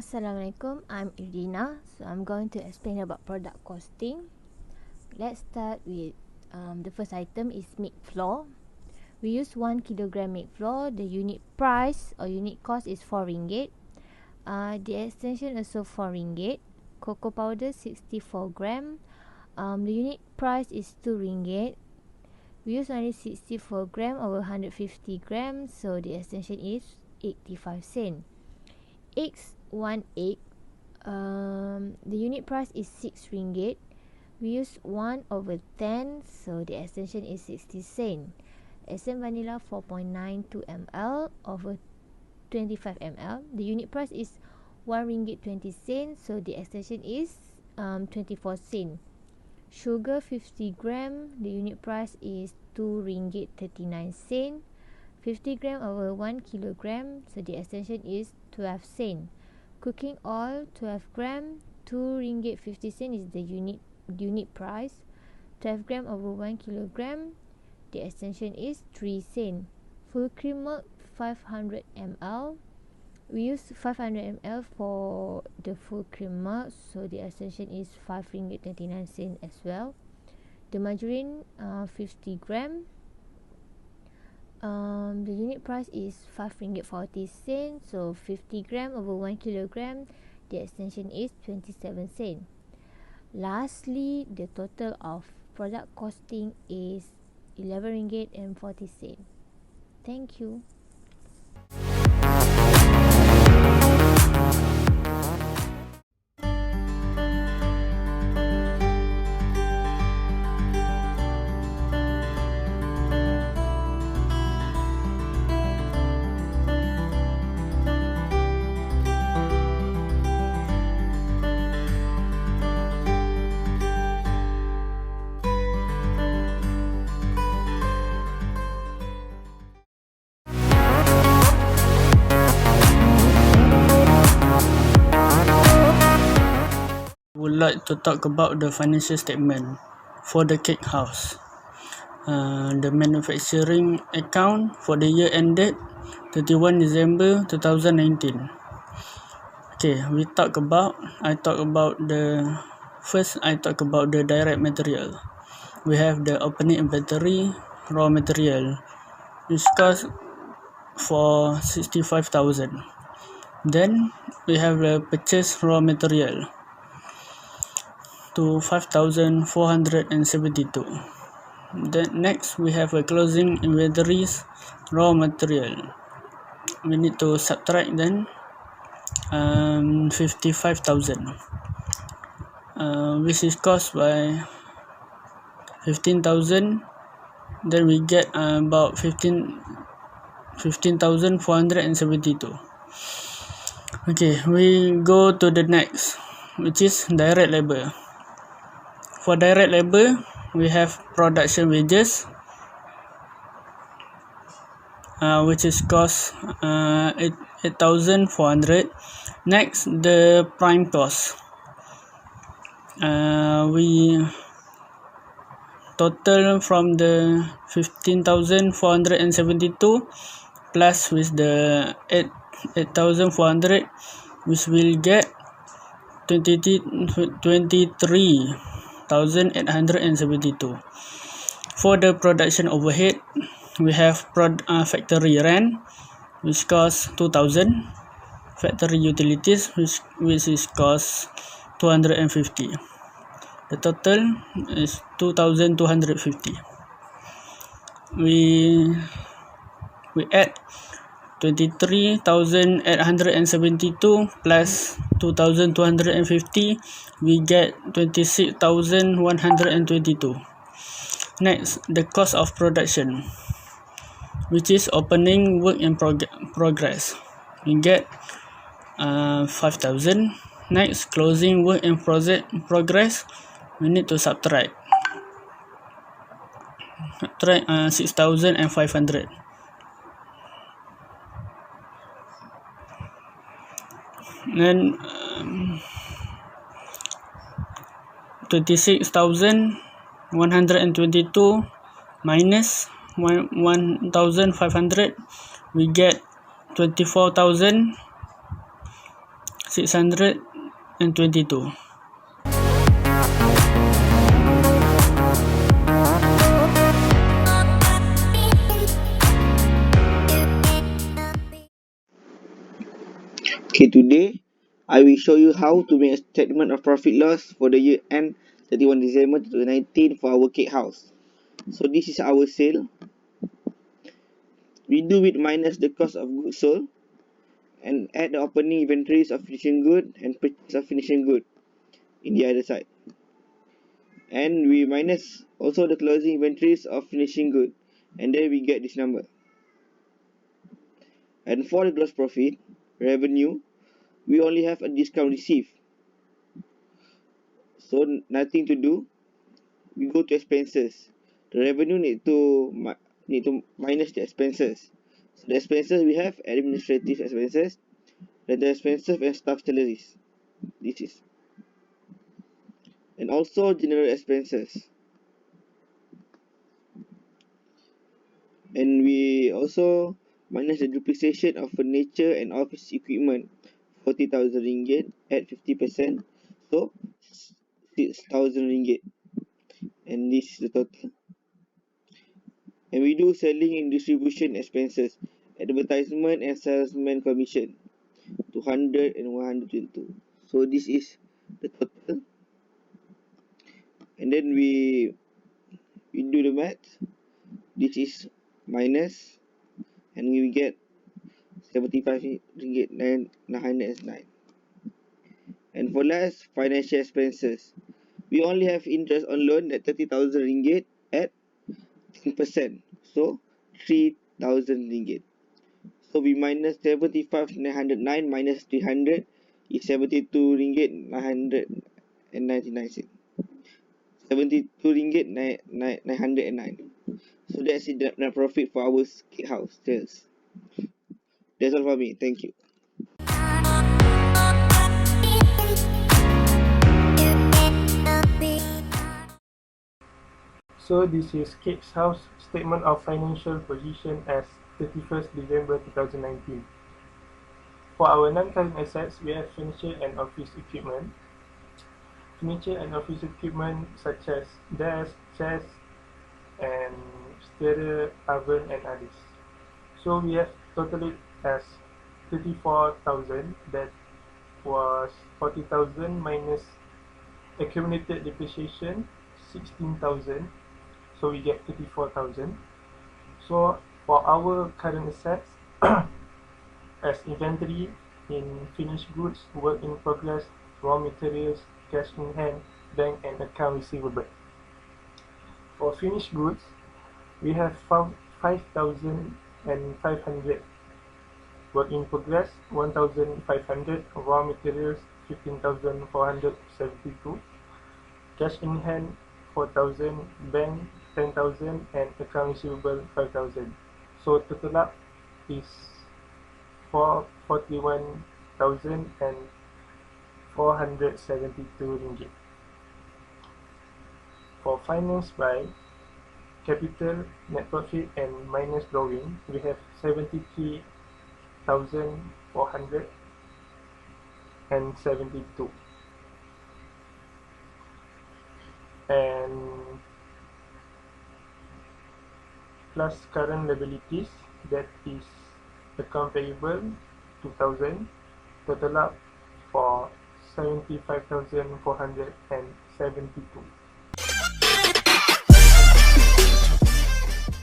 Assalamualaikum, I'm Irdina. So I'm going to explain about product costing. Let's start with the first item is milk flour. We use 1 kilogram milk flour. The unit price or unit cost is RM4. The extension also RM4. Cocoa powder 64 gram. The unit price is RM2. We use only 64 gram over 150 grams, so the extension is 85 cents. Eggs, 1 egg. The unit price is RM6. We use 1 over 10, so the extension is 60 cents. SM vanilla 4.92 ml over 25 ml. The unit price is RM1.20, so the extension is 24 cents. Sugar 50 gram. The unit price is RM2.39. 50 gram over 1 kilogram, so the extension is 12 cents. Cooking oil 12 gram, RM2.50 is the unit price. 12 gram over 1 kilogram, the extension is 3 cents. Full cream milk 500 ml. We use 500 ml for the full cream milk, so the extension is RM5.29 as well. The margarine 50 gram. The unit price is RM5.40, so 50 gram over 1 kilogram, the extension is 27 cents. Lastly, the total of product costing is RM11.40. Thank you. Would like to talk about the financial statement for the cake house. The manufacturing account for the year ended 31 December 2019. Okay, I talk about the direct material. We have the opening inventory, raw material, which cost for 65,000. Then we have the purchase raw material to 5,472. Then next we have a closing inventories raw material. We need to subtract then 55,000, which is cost by 15,000. Then we get about 15,472. Okay, we go to the next, which is direct labor. For direct labor, we have production wages, which is cost 8,400. Next, the prime cost. We total from the 15,472 plus with the 8,400, which will get 23,872. For the production overhead, we have factory rent, which costs 2,000. Factory utilities, which is cost 250. The total is 2,250. We add 23,872 plus 2,250, we get 26,122. Next, the cost of production, which is opening work in progress. We get 5,000. Next, closing work in progress, we need to subtract 6,500. Then 26,122 minus 1,500, we get 24,000 622. Okay, today I will show you how to make a statement of profit loss for the year end 31 December 2019 for our cake house. So this is our sale. We do it minus the cost of goods sold and add the opening inventories of finishing good and purchase of finishing good in the other side. And we minus also the closing inventories of finishing good, and then we get this number. And for the gross profit revenue, we only have a discount received, so nothing to do. We go to expenses. The revenue need to minus the expenses. So the expenses we have administrative expenses, rental expenses, and staff salaries. This is, and also general expenses. And we also minus the depreciation of furniture and office equipment, 40,000 ringgit at 50%, so 6,000 ringgit, and this is the total. And we do selling and distribution expenses, advertisement and salesman commission, 200 and 122. So this is the total. And then we do the math. This is minus, and we get 75 ringgit 909. And for last, financial expenses, we only have interest on loan at 30,000 ringgit at 10%, so 3,000 ringgit. So we minus 75,909 minus 300 is 72 ringgit 999 cents. 72 ringgit 909. So that's the net profit for our cake house sales. That's all for me. Thank you. So this is Cake's House Statement of Financial Position as 31st December 2019. For our non-current assets, we have furniture and office equipment. Furniture and office equipment such as desks, chairs, and stereo, oven, and others. So we have totaled as 34,000. That was 40,000 minus accumulated depreciation 16,000. So we get 34,000. So for our current assets, as inventory in finished goods, work in progress, raw materials, cash in hand, bank and account receivable. For finished goods, we have 5,500. Work in progress 1,500, raw materials 15,472, cash in hand 4,000, bank 10,000, and account receivable 5,000. So total up is 41,472 ringgit. For finance by capital, net profit, and minus drawing, we have 73,472. And plus current liabilities, that is account payable 2,000, total up for 75,472.